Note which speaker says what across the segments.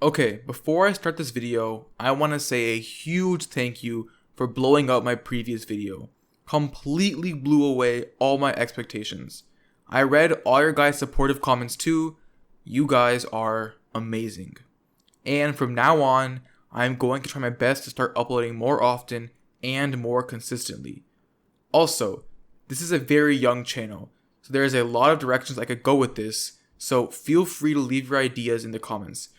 Speaker 1: Okay, before I start this video, I want to say a huge thank you for blowing up my previous video. Completely blew away all my expectations. I read all your guys' supportive comments too. You guys are amazing. And from now on, I'm going to try my best to start uploading more often and more consistently. Also, this is a very young channel, so there is a lot of directions I could go with this, so feel free to leave your ideas in the comments.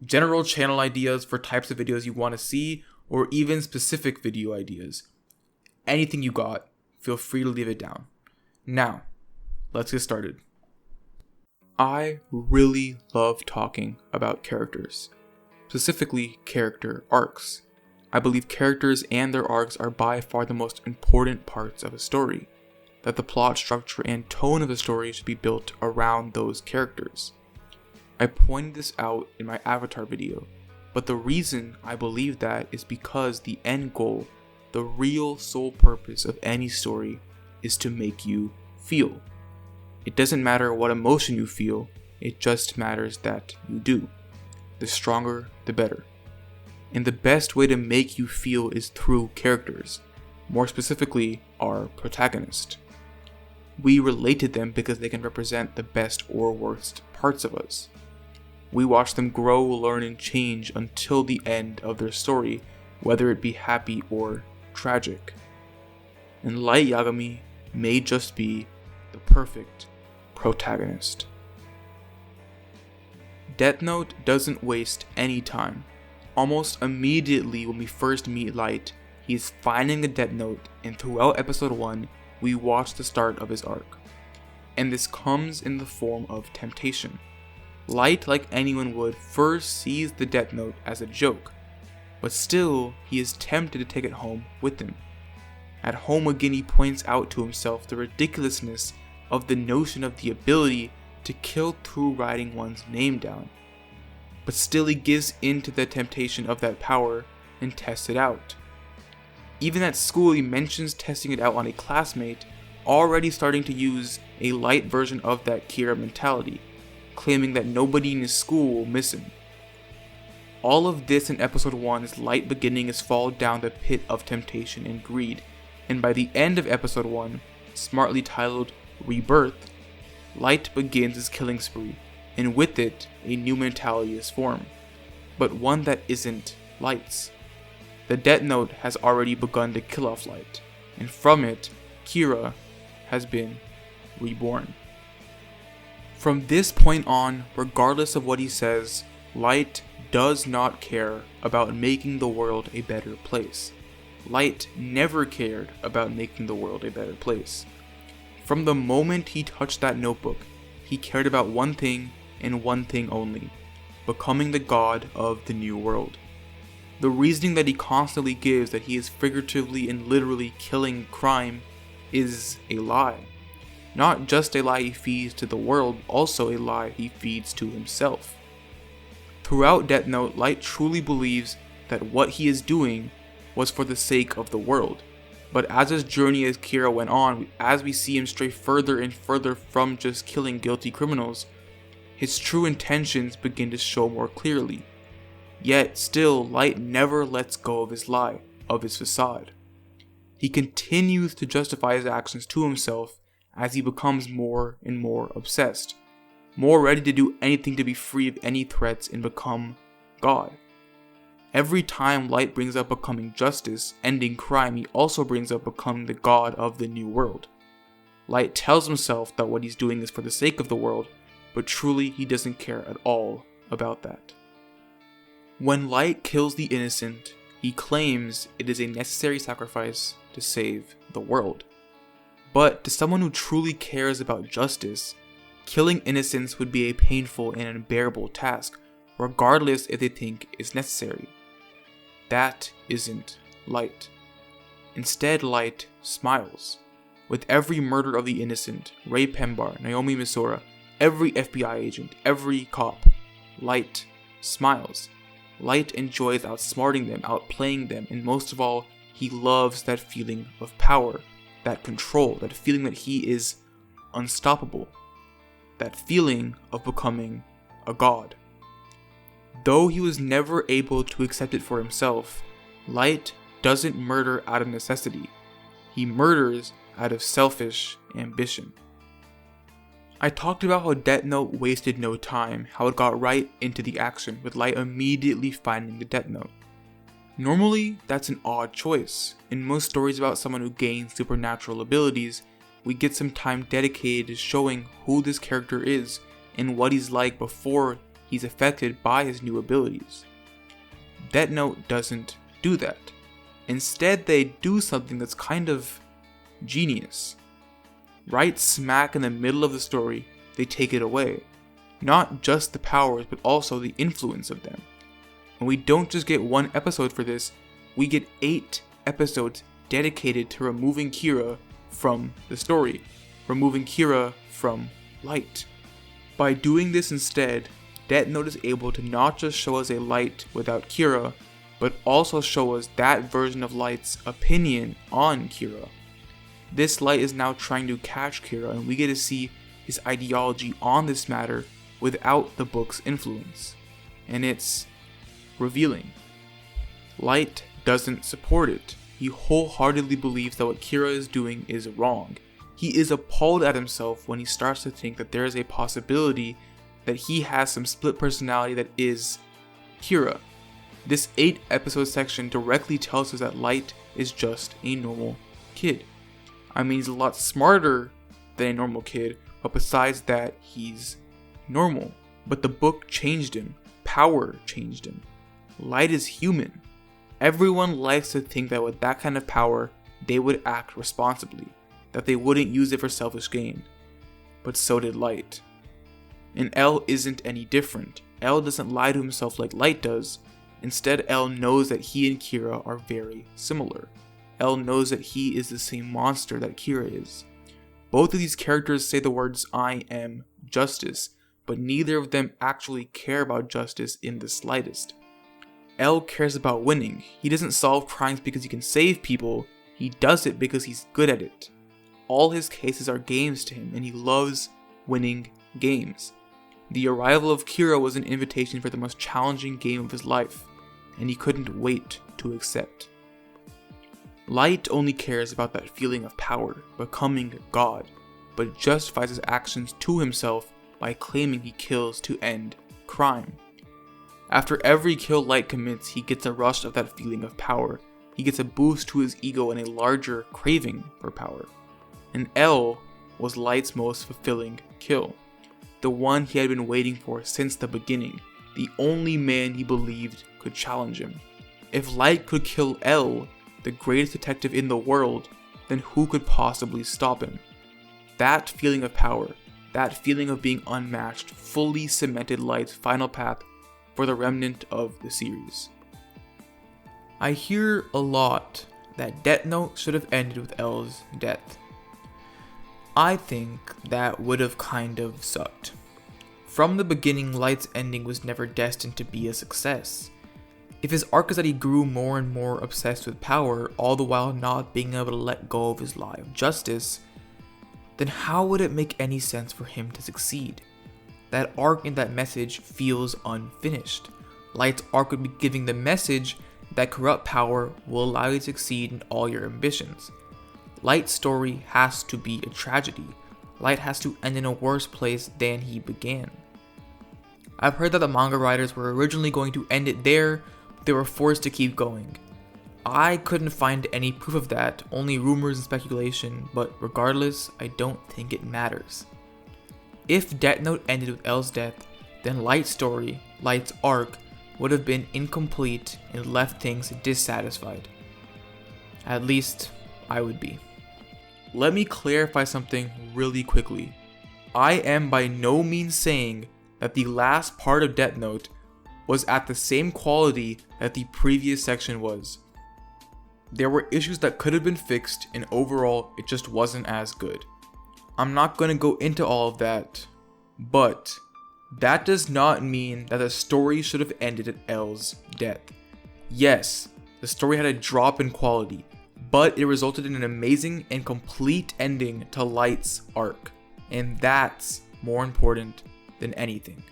Speaker 1: General channel ideas for types of videos you want to see, or even specific video ideas. Anything you got, feel free to leave it down. Now, let's get started. I really love talking about characters, specifically character arcs. I believe characters and their arcs are by far the most important parts of a story, that the plot structure and tone of the story should be built around those characters. I pointed this out in my Avatar video, but the reason I believe that is because the end goal, the real sole purpose of any story, is to make you feel. It doesn't matter what emotion you feel, it just matters that you do. The stronger, the better. And the best way to make you feel is through characters, more specifically, our protagonist. We relate to them because they can represent the best or worst parts of us. We watch them grow, learn, and change until the end of their story, whether it be happy or tragic. And Light Yagami may just be the perfect protagonist. Death Note doesn't waste any time. Almost immediately when we first meet Light, he is finding the Death Note, and throughout episode 1, we watch the start of his arc. And this comes in the form of temptation. Light, like anyone would, first sees the Death Note as a joke, but still, he is tempted to take it home with him. At home again, he points out to himself the ridiculousness of the notion of the ability to kill through writing one's name down. But still, he gives in to the temptation of that power and tests it out. Even at school, he mentions testing it out on a classmate, already starting to use a light version of that Kira mentality, claiming that nobody in his school will miss him. All of this in episode 1 is Light beginning his fall down the pit of temptation and greed, and by the end of episode 1, smartly titled Rebirth, Light begins his killing spree, and with it, a new mentality is formed, but one that isn't Light's. The Death Note has already begun to kill off Light, and from it, Kira has been reborn. From this point on, regardless of what he says, Light does not care about making the world a better place. Light never cared about making the world a better place. From the moment he touched that notebook, he cared about one thing and one thing only: becoming the god of the new world. The reasoning that he constantly gives that he is figuratively and literally killing crime is a lie. Not just a lie he feeds to the world, also a lie he feeds to himself. Throughout Death Note, Light truly believes that what he is doing was for the sake of the world. But as his journey as Kira went on, as we see him stray further and further from just killing guilty criminals, his true intentions begin to show more clearly. Yet still, Light never lets go of his lie, of his facade. He continues to justify his actions to himself as he becomes more and more obsessed, more ready to do anything to be free of any threats and become God. Every time Light brings up becoming justice, ending crime, he also brings up becoming the god of the new world. Light tells himself that what he's doing is for the sake of the world, but truly he doesn't care at all about that. When Light kills the innocent, he claims it is a necessary sacrifice to save the world. But to someone who truly cares about justice, killing innocents would be a painful and unbearable task, regardless if they think it's necessary. That isn't Light. Instead, Light smiles. With every murder of the innocent, Ray Pembar, Naomi Misora, every FBI agent, every cop, Light smiles. Light enjoys outsmarting them, outplaying them, and most of all, he loves that feeling of power, that control, that feeling that he is unstoppable, that feeling of becoming a god. Though he was never able to accept it for himself, Light doesn't murder out of necessity. He murders out of selfish ambition. I talked about how Death Note wasted no time, how it got right into the action with Light immediately finding the Death Note. Normally, that's an odd choice. In most stories about someone who gains supernatural abilities, we get some time dedicated to showing who this character is and what he's like before he's affected by his new abilities. Death Note doesn't do that. Instead, they do something that's kind of genius. Right smack in the middle of the story, they take it away. Not just the powers, but also the influence of them. And we don't just get one episode for this, we get 8 episodes dedicated to removing Kira from the story, removing Kira from Light. By doing this instead, Death Note is able to not just show us a Light without Kira, but also show us that version of Light's opinion on Kira. This Light is now trying to catch Kira, and we get to see his ideology on this matter without the book's influence. And it's revealing. Light doesn't support it. He wholeheartedly believes that what Kira is doing is wrong. He is appalled at himself when he starts to think that there is a possibility that he has some split personality that is Kira. This 8 episode section directly tells us that Light is just a normal kid. I mean, he's a lot smarter than a normal kid, but besides that, he's normal. But the book changed him. Power changed him. Light is human. Everyone likes to think that with that kind of power, they would act responsibly, that they wouldn't use it for selfish gain. But so did Light. And L isn't any different. L doesn't lie to himself like Light does. Instead, L knows that he and Kira are very similar. L knows that he is the same monster that Kira is. Both of these characters say the words "I am justice," but neither of them actually care about justice in the slightest. L cares about winning. He doesn't solve crimes because he can save people, he does it because he's good at it. All his cases are games to him, and he loves winning games. The arrival of Kira was an invitation for the most challenging game of his life, and he couldn't wait to accept. Light only cares about that feeling of power, becoming God, but justifies his actions to himself by claiming he kills to end crime. After every kill Light commits, he gets a rush of that feeling of power. He gets a boost to his ego and a larger craving for power. And L was Light's most fulfilling kill. The one he had been waiting for since the beginning. The only man he believed could challenge him. If Light could kill L, the greatest detective in the world, then who could possibly stop him? That feeling of power, that feeling of being unmatched, fully cemented Light's final path for the remnant of the series. I hear a lot that Death Note should have ended with L's death. I think that would have kind of sucked. From the beginning, Light's ending was never destined to be a success. If his arc is that he grew more and more obsessed with power, all the while not being able to let go of his lie of justice, then how would it make any sense for him to succeed? That arc and that message feels unfinished. Light's arc would be giving the message that corrupt power will allow you to succeed in all your ambitions. Light's story has to be a tragedy. Light has to end in a worse place than he began. I've heard that the manga writers were originally going to end it there, but they were forced to keep going. I couldn't find any proof of that, only rumors and speculation, but regardless, I don't think it matters. If Death Note ended with L's death, then Light's story, Light's arc, would have been incomplete and left things dissatisfied. At least, I would be. Let me clarify something really quickly. I am by no means saying that the last part of Death Note was at the same quality that the previous section was. There were issues that could have been fixed, and overall, it just wasn't as good. I'm not going to go into all of that, but that does not mean that the story should have ended at L's death. Yes, the story had a drop in quality, but it resulted in an amazing and complete ending to Light's arc, and that's more important than anything.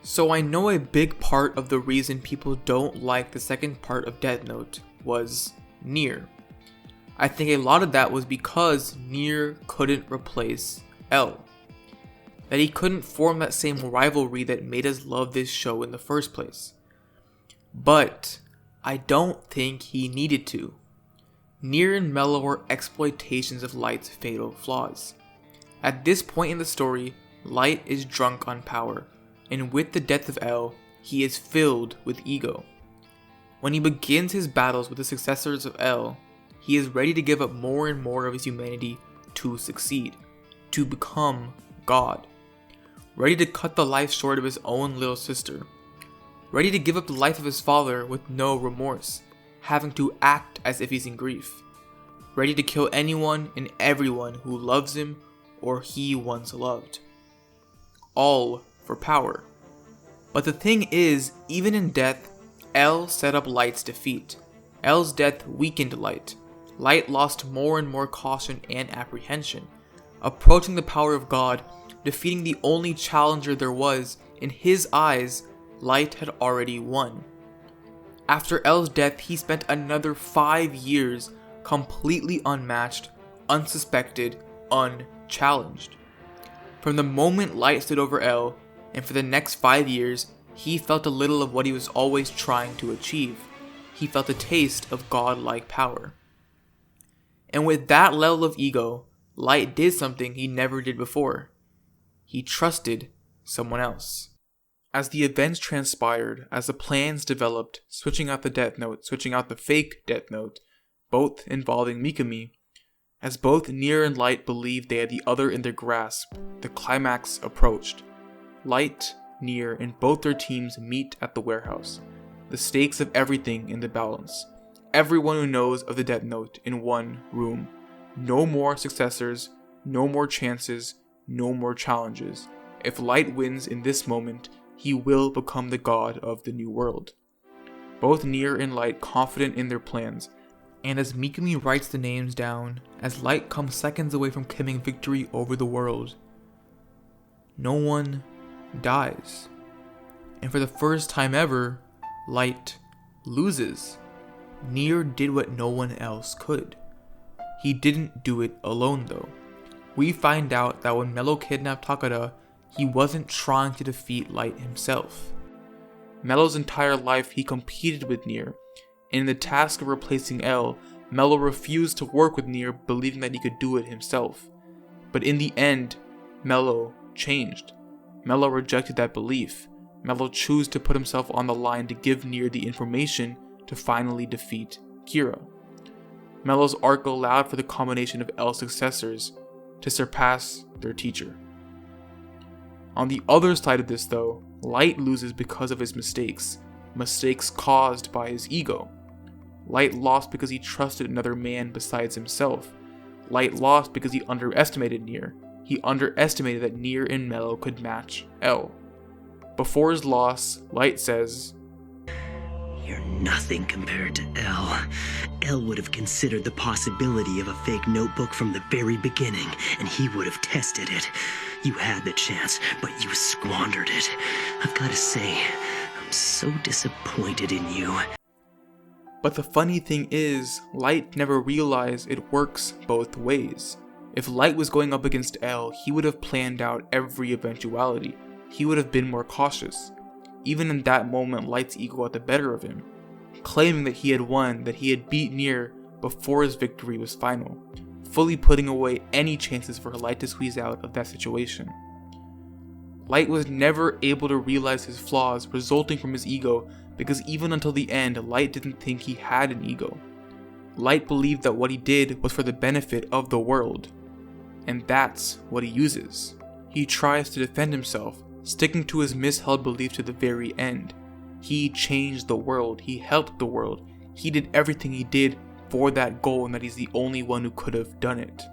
Speaker 1: So I know a big part of the reason people don't like the second part of Death Note was Nier. I think a lot of that was because Nier couldn't replace L. That he couldn't form that same rivalry that made us love this show in the first place. But I don't think he needed to. Nier and Mello are exploitations of Light's fatal flaws. At this point in the story, Light is drunk on power, and with the death of L, he is filled with ego. When he begins his battles with the successors of L, he is ready to give up more and more of his humanity to succeed, to become God. Ready to cut the life short of his own little sister. Ready to give up the life of his father with no remorse, having to act as if he's in grief. Ready to kill anyone and everyone who loves him or he once loved. All for power. But the thing is, even in death, L set up Light's defeat. L's death weakened Light. Light lost more and more caution and apprehension. Approaching the power of God, defeating the only challenger there was, in his eyes, Light had already won. After L's death, he spent another 5 years completely unmatched, unsuspected, unchallenged. From the moment Light stood over L, and for the next 5 years, he felt a little of what he was always trying to achieve. He felt a taste of godlike power. And with that level of ego, Light did something he never did before. He trusted someone else. As the events transpired, as the plans developed, switching out the Death Note, switching out the fake Death Note, both involving Mikami, as both Nier and Light believed they had the other in their grasp, the climax approached. Light, Nier, and both their teams meet at the warehouse. The stakes of everything in the balance. Everyone who knows of the Death Note in one room. No more successors, no more chances, no more challenges. If Light wins in this moment, he will become the god of the new world. Both Nier and Light confident in their plans, and as Mikami writes the names down, as Light comes seconds away from claiming victory over the world, no one dies. And for the first time ever, Light loses. Nier did what no one else could. He didn't do it alone though. We find out that when Mello kidnapped Takada, he wasn't trying to defeat Light himself. Mello's entire life he competed with Nier, and in the task of replacing L, Mello refused to work with Nier, believing that he could do it himself. But in the end, Mello changed. Mello rejected that belief. Mello chose to put himself on the line to give Nier the information to finally defeat Kira. Mello's arc allowed for the combination of L's successors to surpass their teacher. On the other side of this though, Light loses because of his mistakes caused by his ego. Light lost because he trusted another man besides himself. Light lost because he underestimated Nier. He underestimated that Nier and Mello could match L. Before his loss, Light says,
Speaker 2: "You're nothing compared to L. L would have considered the possibility of a fake notebook from the very beginning, and he would have tested it. You had the chance, but you squandered it. I've got to say, I'm so disappointed in you."
Speaker 1: But the funny thing is, Light never realized it works both ways. If Light was going up against L, he would have planned out every eventuality. He would have been more cautious. Even in that moment, Light's ego got the better of him, claiming that he had won, that he had beat Nier before his victory was final, fully putting away any chances for Light to squeeze out of that situation. Light was never able to realize his flaws resulting from his ego because even until the end, Light didn't think he had an ego. Light believed that what he did was for the benefit of the world, and that's what he uses. He tries to defend himself, sticking to his misheld belief to the very end. He changed the world, he helped the world, he did everything he did for that goal, and that he's the only one who could have done it.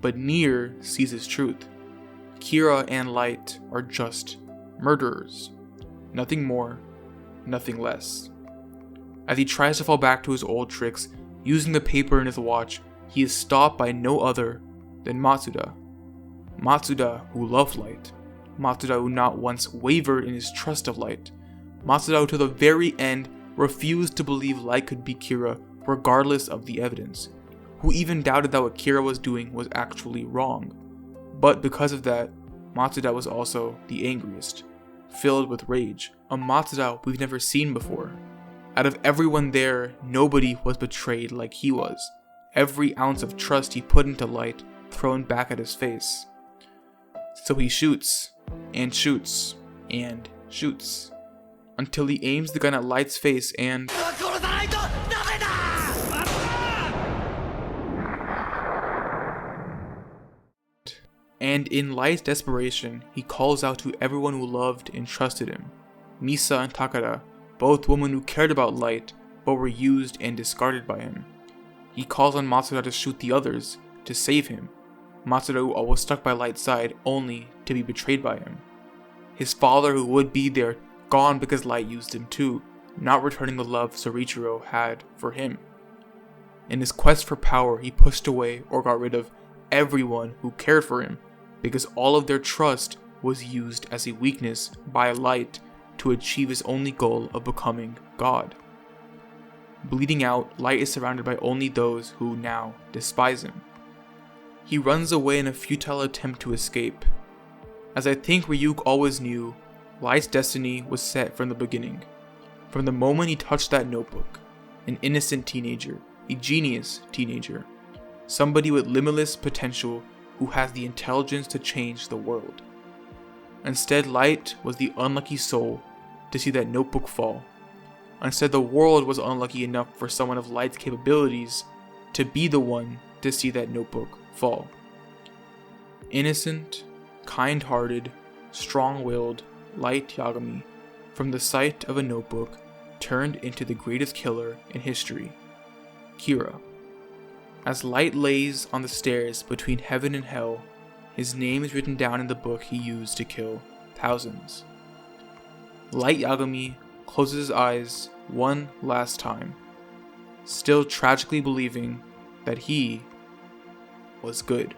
Speaker 1: But Nier sees his truth. Kira and Light are just murderers. Nothing more, nothing less. As he tries to fall back to his old tricks, using the paper in his watch, he is stopped by no other than Matsuda. Matsuda, who loved Light. Matsudaira not once wavered in his trust of Light. Matsudaira to the very end refused to believe Light could beat Kira regardless of the evidence, who even doubted that what Kira was doing was actually wrong. But because of that, Matsudaira was also the angriest, filled with rage, a Matsudaira we've never seen before. Out of everyone there, nobody was betrayed like he was. Every ounce of trust he put into Light thrown back at his face. So he shoots, and shoots, and shoots, until he aims the gun at Light's face and... And in Light's desperation, he calls out to everyone who loved and trusted him. Misa and Takada, both women who cared about Light, but were used and discarded by him. He calls on Matsudaira to shoot the others, to save him. Matsudaira was stuck by Light's side, only to be betrayed by him. His father, who would be there, gone because Light used him too, not returning the love Soichiro had for him. In his quest for power, he pushed away or got rid of everyone who cared for him, because all of their trust was used as a weakness by Light to achieve his only goal of becoming God. Bleeding out, Light is surrounded by only those who now despise him. He runs away in a futile attempt to escape. As I think Ryuk always knew, Light's destiny was set from the beginning. From the moment he touched that notebook, an innocent teenager, a genius teenager, somebody with limitless potential who has the intelligence to change the world. Instead, Light was the unlucky soul to see that notebook fall. Instead, the world was unlucky enough for someone of Light's capabilities to be the one to see that notebook fall. Innocent, kind-hearted, strong-willed Light Yagami, from the sight of a notebook, turned into the greatest killer in history, Kira. As Light lays on the stairs between heaven and hell, his name is written down in the book he used to kill thousands. Light Yagami closes his eyes one last time, still tragically believing that he was good.